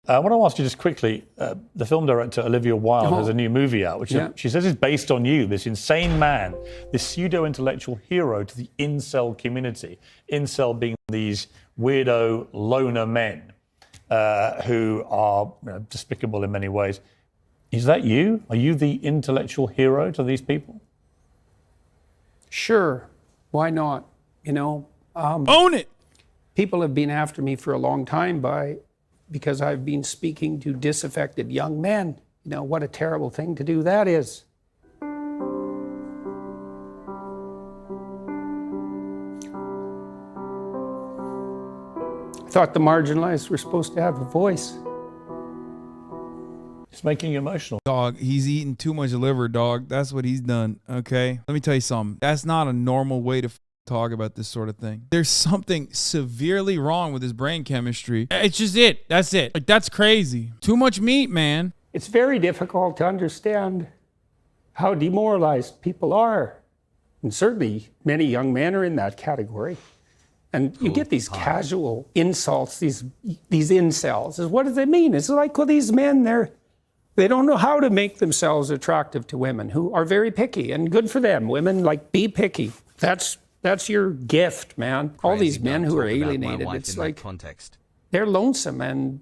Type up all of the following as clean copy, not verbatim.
I want to ask you just quickly, the film director Olivia Wilde has a new movie out, which she says is based on you, this insane man, this pseudo-intellectual hero to the incel community. Incel being these weirdo loner men who are despicable in many ways. Is that you? Are you the intellectual hero to these people? Sure. Why not? You know, own it. People have been after me for a long time because I've been speaking to disaffected young men. You know, what a terrible thing to do that is. I thought the marginalized were supposed to have a voice. It's making you emotional. Dog, he's eating too much liver, dog. That's what he's done, okay? Let me tell you something. That's not a normal way to talk about this sort of thing. There's something severely wrong with his brain chemistry. It's just it. That's it. Like, that's crazy. Too much meat, man. It's very difficult to understand how demoralized people are. And certainly many young men are in that category. And you get these casual insults, these incels. What does it mean? It's like, well, these men, they don't know how to make themselves attractive to women who are very picky, and good for them. Women, like, be picky. That's your gift, man. All these men who are alienated, it's like they're lonesome and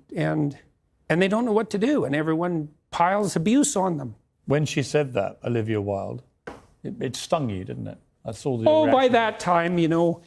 they don't know what to do, and everyone piles abuse on them. When she said that, Olivia Wilde, it stung you, didn't it? I saw the reaction. By that time, you know,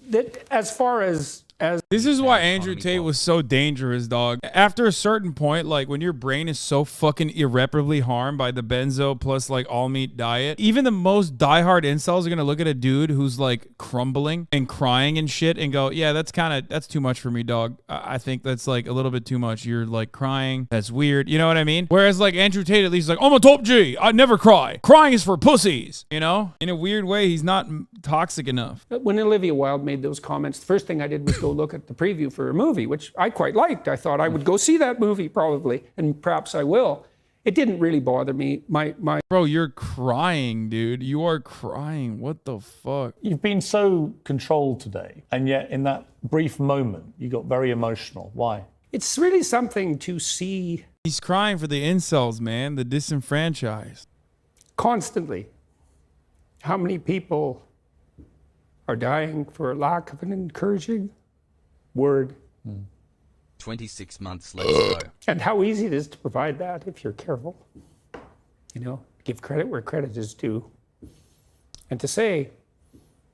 that as far as this is why Andrew Tate was so dangerous, dog. After a certain point, like when your brain is so fucking irreparably harmed by the benzo plus like all meat diet, even the most diehard incels are gonna look at a dude who's like crumbling and crying and shit and go, yeah, that's too much for me, dog. I think that's like a little bit too much. You're like crying. That's weird. You know what I mean? Whereas like Andrew Tate at least is like, I'm a top G. I never cry. Crying is for pussies. You know? In a weird way, he's not toxic enough. When Olivia Wilde made those comments, the first thing I did was go look at the preview for her movie, which I quite liked. I thought I would go see that movie probably, and perhaps I will. It didn't really bother me. Bro, you're crying, dude. You are crying. What the fuck? You've been so controlled today, and yet in that brief moment, you got very emotional. Why? It's really something to see. He's crying for the incels, man, the disenfranchised. Constantly. How many people are dying for lack of an encouraging word. 26 months later. And how easy it is to provide that if you're careful. You know, give credit where credit is due. And to say,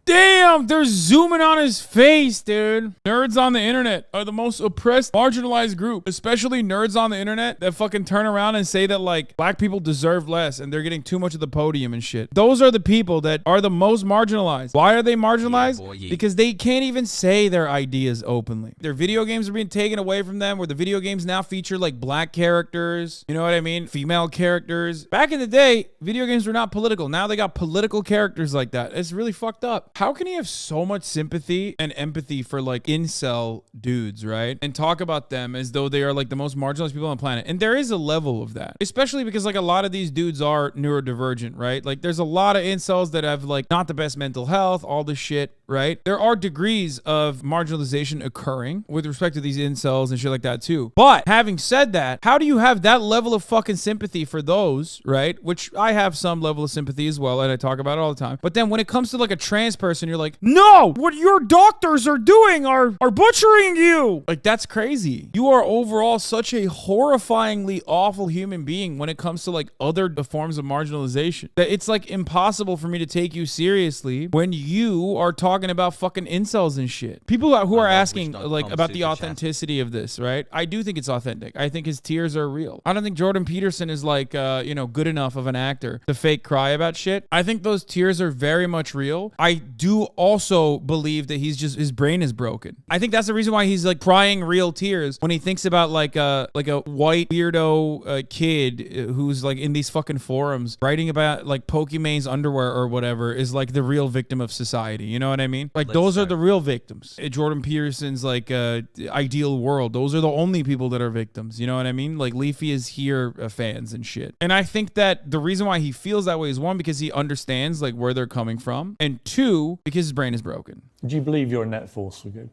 damn, they're zooming on his face, dude. Nerds on the internet are the most oppressed, marginalized group, especially nerds on the internet that fucking turn around and say that like black people deserve less and they're getting too much of the podium and shit. Those are the people that are the most marginalized. Why are they marginalized? Because they can't even say their ideas openly. Their video games are being taken away from them, where the video games now feature like black characters, you know what I mean? Female characters. Back in the day, video games were not political. Now they got political characters like that. It's really fucked up. How can he have so much sympathy and empathy for like incel dudes, right? And talk about them as though they are like the most marginalized people on the planet. And there is a level of that, especially because like a lot of these dudes are neurodivergent, right? Like there's a lot of incels that have like not the best mental health, all this shit, right? There are degrees of marginalization occurring with respect to these incels and shit like that too. But having said that, how do you have that level of fucking sympathy for those, right? Which I have some level of sympathy as well, and I talk about it all the time. But then when it comes to like a trans person, you're like, no, what your doctors are doing are butchering you. Like, that's crazy. You are overall such a horrifyingly awful human being when it comes to like other forms of marginalization that it's like impossible for me to take you seriously when you are talking about fucking incels and shit. People who are asking like about the authenticity of this, right? I do think it's authentic. I think his tears are real. I don't think Jordan Peterson is like, you know, good enough of an actor to fake cry about shit. I think those tears are very much real. I do also believe that his brain is broken. I think that's the reason why he's like crying real tears when he thinks about like a white weirdo kid who's like in these fucking forums writing about like Pokemon's underwear or whatever is like the real victim of society. You know what I mean? Like those are the real victims. Jordan Peterson's like ideal world. Those are the only people that are victims. You know what I mean? Like Leafy is here fans and shit. And I think that the reason why he feels that way is one, because he understands like where they're coming from, and two, because his brain is broken. Do you believe you're a net force for good?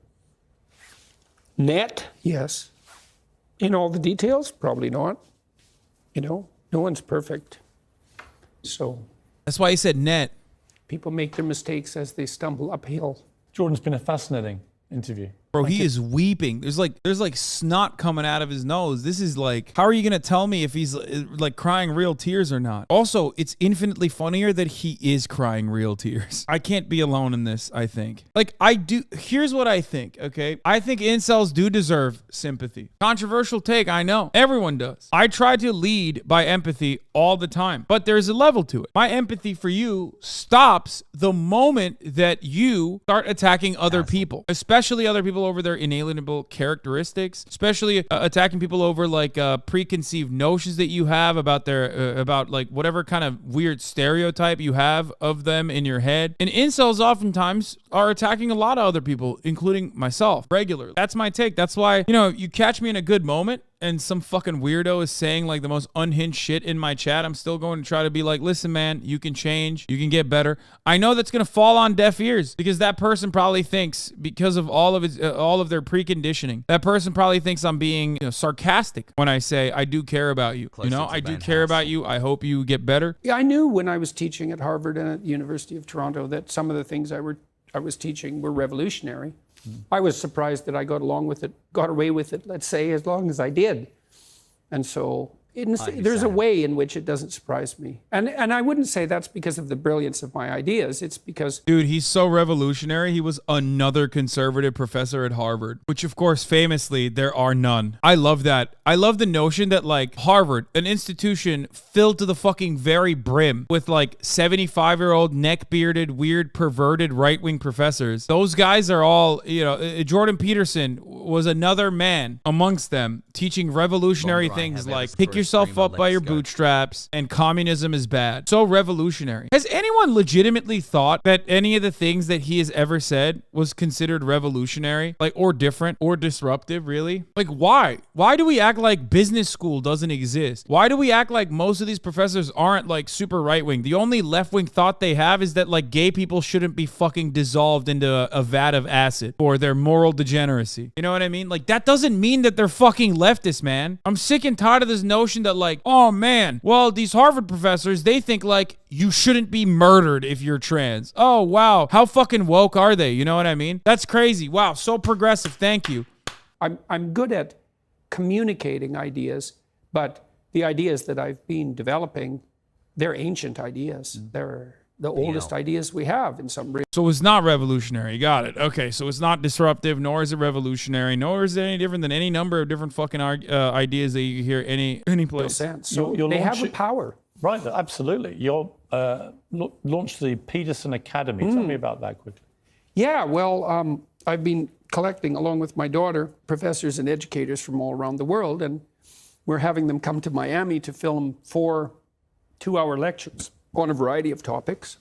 Net? Yes. In all the details, probably not. You know, no one's perfect. So That's why he said net. people make their mistakes as they stumble uphill. Jordan's been a fascinating interview. Bro, he is weeping. There's like snot coming out of his nose. This is like, how are you gonna tell me if he's like crying real tears or not? Also, it's infinitely funnier that he is crying real tears. I can't be alone in this, I think. Like, I do. Here's what I think, okay? I think incels do deserve sympathy. Controversial take, I know. Everyone does. I try to lead by empathy all the time, but there's a level to it. My empathy for you stops the moment that you start attacking other people, especially other people over their inalienable characteristics, especially attacking people over like preconceived notions that you have about their about like whatever kind of weird stereotype you have of them in your head. And incels oftentimes are attacking a lot of other people, including myself, regularly. That's my take. That's why, you know, you catch me in a good moment and some fucking weirdo is saying like the most unhinged shit in my chat, I'm still going to try to be like, listen, man, you can change, you can get better. I know that's going to fall on deaf ears because that person probably thinks, because of all of their preconditioning, that person probably thinks I'm being, you know, sarcastic when I say I do care about you. You know, I do care about you. I hope you get better. Yeah, I knew when I was teaching at Harvard and at the University of Toronto that some of the things I was teaching were revolutionary. I was surprised that I got away with it, let's say, as long as I did. And so there's a way in which it doesn't surprise me. And I wouldn't say that's because of the brilliance of my ideas. It's because... Dude, he's so revolutionary. He was another conservative professor at Harvard, which of course, famously, there are none. I love that. I love the notion that like Harvard, an institution filled to the fucking very brim with like 75-year-old neck-bearded, weird, perverted right-wing professors. Those guys are all, you know, Jordan Peterson was another man amongst them teaching revolutionary things like pick yourself up by your bootstraps and communism is bad. So revolutionary. Has anyone legitimately thought that any of the things that he has ever said was considered revolutionary, like, or different or disruptive, really? Like, why? Why do we act like business school doesn't exist? Why do we act like most of these professors aren't like super right-wing? The only left-wing thought they have is that like gay people shouldn't be fucking dissolved into a vat of acid for their moral degeneracy. You know what I mean? Like, that doesn't mean that they're fucking leftists, man. I'm sick and tired of this notion that like, oh man, well, these Harvard professors, they think like you shouldn't be murdered if you're trans. Oh, wow. How fucking woke are they? You know what I mean? That's crazy. Wow. So progressive. Thank you. I'm good at communicating ideas, but the ideas that I've been developing, they're ancient ideas. They're the oldest ideas we have in some way. So it's not revolutionary. Got it. Okay, so it's not disruptive, nor is it revolutionary, nor is it any different than any number of different fucking ideas that you hear any place. No sense. So they have a power. Right, absolutely. You launched the Peterson Academy. Tell me about that quickly. Yeah, well, I've been collecting, along with my daughter, professors and educators from all around the world, and we're having them come to Miami to film 4 two-hour lectures on a variety of topics.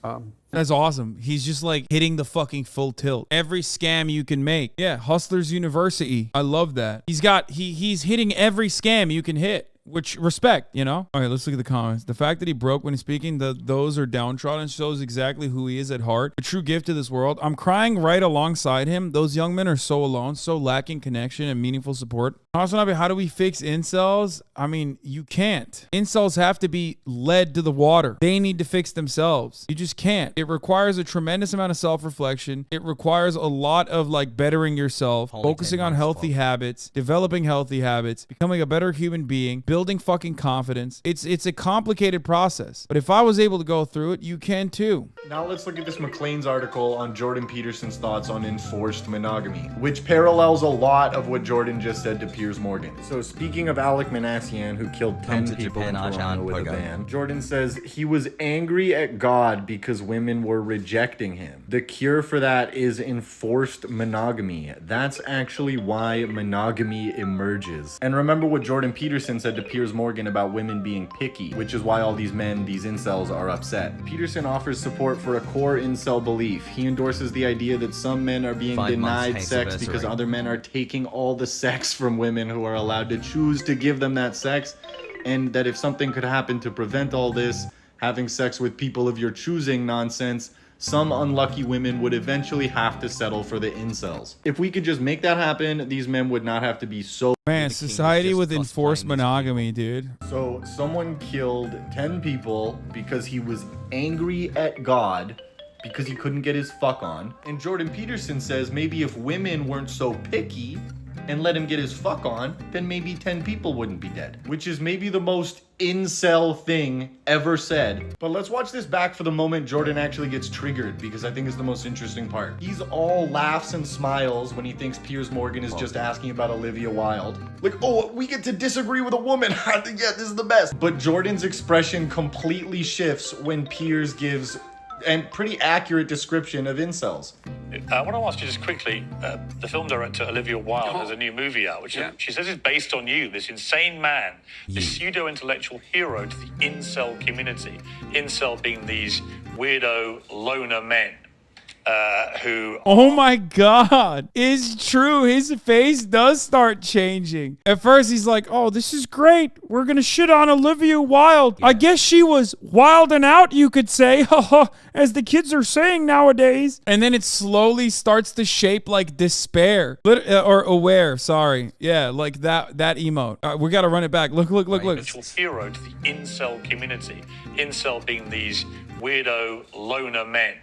That's awesome. He's just like hitting the fucking full tilt. Every scam you can make. Yeah, Hustlers University. I love that. He's hitting every scam you can hit. Which, respect, you know? All right, let's look at the comments. The fact that he broke when he's speaking, those are downtrodden, shows exactly who he is at heart. A true gift to this world. I'm crying right alongside him. Those young men are so alone, so lacking connection and meaningful support. HasanAbi, how do we fix incels? I mean, you can't. Incels have to be led to the water. They need to fix themselves. You just can't. It requires a tremendous amount of self-reflection. It requires a lot of like bettering yourself, focusing on healthy habits, developing healthy habits, becoming a better human being, building fucking confidence. It's a complicated process. But if I was able to go through it, you can too. Now let's look at this McLean's article on Jordan Peterson's thoughts on enforced monogamy, which parallels a lot of what Jordan just said to Piers Morgan. So speaking of Alec Manassian, who killed 10 people in Toronto with a van, Jordan says he was angry at God because women were rejecting him. The cure for that is enforced monogamy. That's actually why monogamy emerges. And remember what Jordan Peterson said to Piers Morgan about women being picky, which is why all these men, these incels, are upset. Peterson offers support for a core incel belief. He endorses the idea that some men are being denied sex because other men are taking all the sex from women who are allowed to choose to give them that sex, and that if something could happen to prevent all this having sex with people of your choosing nonsense, some unlucky women would eventually have to settle for the incels. If we could just make that happen, these men would not have to be so... Man, society with enforced monogamy, dude. So someone killed 10 people because he was angry at God because he couldn't get his fuck on. And Jordan Peterson says maybe if women weren't so picky and let him get his fuck on, then maybe 10 people wouldn't be dead. Which is maybe the most incel thing ever said. But let's watch this back for the moment Jordan actually gets triggered, because I think it's the most interesting part. He's all laughs and smiles when he thinks Piers Morgan is just asking about Olivia Wilde. Like, oh, we get to disagree with a woman. Yeah, this is the best. But Jordan's expression completely shifts when Piers gives a pretty accurate description of incels. I want to ask you just quickly, the film director Olivia Wilde has a new movie out, which she says is based on you, this insane man, this pseudo-intellectual hero to the incel community. Incel being these weirdo loner men who... Oh my God, it's true. His face does start changing. At first he's like, oh, this is great. We're gonna shit on Olivia Wilde. I guess she was wilding out, you could say, as the kids are saying nowadays. And then it slowly starts to shape like despair, or aware, sorry. Yeah, like that emote. We gotta run it back. Look. Hero to the incel community. Incel being these weirdo loner men.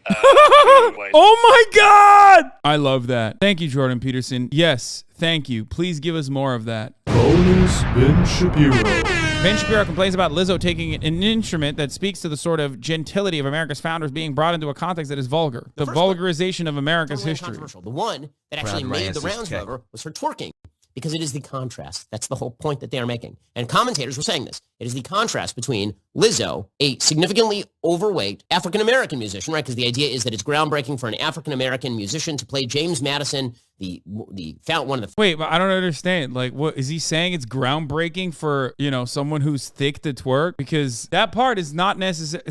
Oh my God! I love that. Thank you, Jordan Peterson. Yes, thank you. Please give us more of that. Bonus Ben Shapiro. Ben Shapiro complains about Lizzo taking an instrument that speaks to the sort of gentility of America's founders being brought into a context that is vulgar. The vulgarization of America's history. The one that actually made the rounds, however, was her twerking. Because it is the contrast. That's the whole point that they are making. And commentators were saying this. It is the contrast between Lizzo, a significantly overweight African-American musician, right? Because the idea is that it's groundbreaking for an African-American musician to play James Madison, one of the... Wait, but I don't understand. Like, what is he saying? It's groundbreaking for, someone who's thick to twerk? Because that part is not necessary.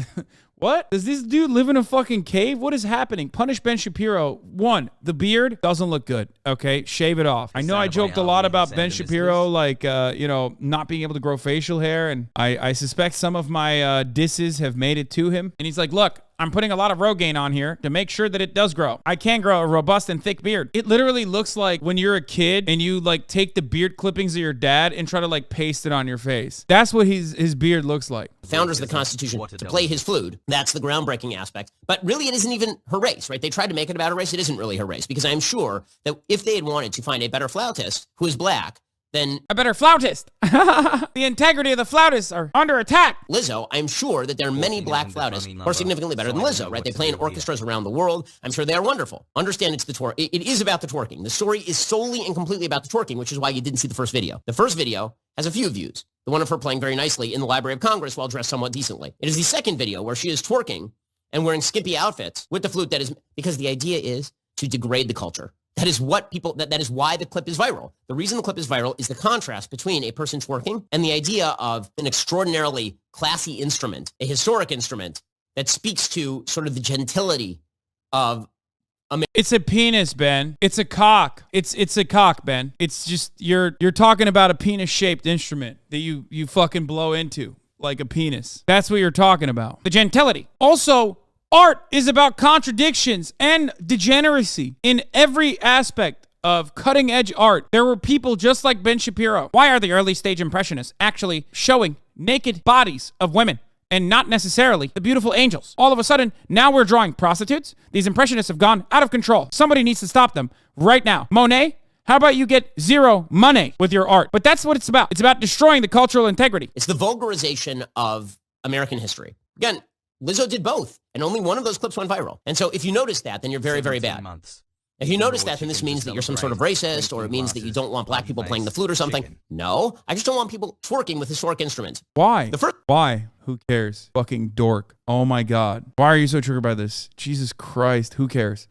What? Does this dude live in a fucking cave? What is happening? Punish Ben Shapiro. One, the beard doesn't look good. Okay, shave it off. I know I joked a lot about Ben Shapiro, like, not being able to grow facial hair. And I suspect some of my disses have made it to him. And he's like, look, I'm putting a lot of Rogaine on here to make sure that it does grow. I can grow a robust and thick beard. It literally looks like when you're a kid and you like take the beard clippings of your dad and try to like paste it on your face. That's what his beard looks like. Founders of the Constitution to play his flute. That's the groundbreaking aspect. But really, it isn't even her race, right? They tried to make it about her race. It isn't really her race, because I'm sure that if they had wanted to find a better flautist who is black, then a better flautist. The integrity of the flautists are under attack. Lizzo, I'm sure that there are many black flautists who are significantly better than Lizzo, right? They play in orchestras around the world. I'm sure they are wonderful. Understand it's the twerk. It is about the twerking. The story is solely and completely about the twerking, which is why you didn't see the first video. The first video has a few views. The one of her playing very nicely in the Library of Congress while dressed somewhat decently. It is the second video where she is twerking and wearing skimpy outfits with the flute, that is because the idea is to degrade the culture. That is what that is why the clip is viral. The reason the clip is viral is the contrast between a person twerking and the idea of an extraordinarily classy instrument, a historic instrument that speaks to sort of the gentility of America. It's a penis, Ben. It's a cock. It's a cock, Ben. It's just you're talking about a penis-shaped instrument that you fucking blow into like a penis. That's what you're talking about. The gentility. Also, art is about contradictions and degeneracy in every aspect of cutting-edge art. There were people just like Ben Shapiro. Why are the early stage impressionists actually showing naked bodies of women and not necessarily the beautiful angels? All of a sudden, now we're drawing prostitutes. These impressionists have gone out of control. Somebody needs to stop them right now. Monet, how about you get zero money with your art? But that's what it's about. It's about destroying the cultural integrity. It's the vulgarization of American history. Again, Lizzo did both, and only one of those clips went viral. And so if you notice that, then you're very, very bad. If you notice that, then this means that you're some sort of racist, or it means that you don't want black people playing the flute or something. No, I just don't want people twerking with historic instruments. Why? Why? Who cares? Fucking dork. Oh my God. Why are you so triggered by this? Jesus Christ. Who cares?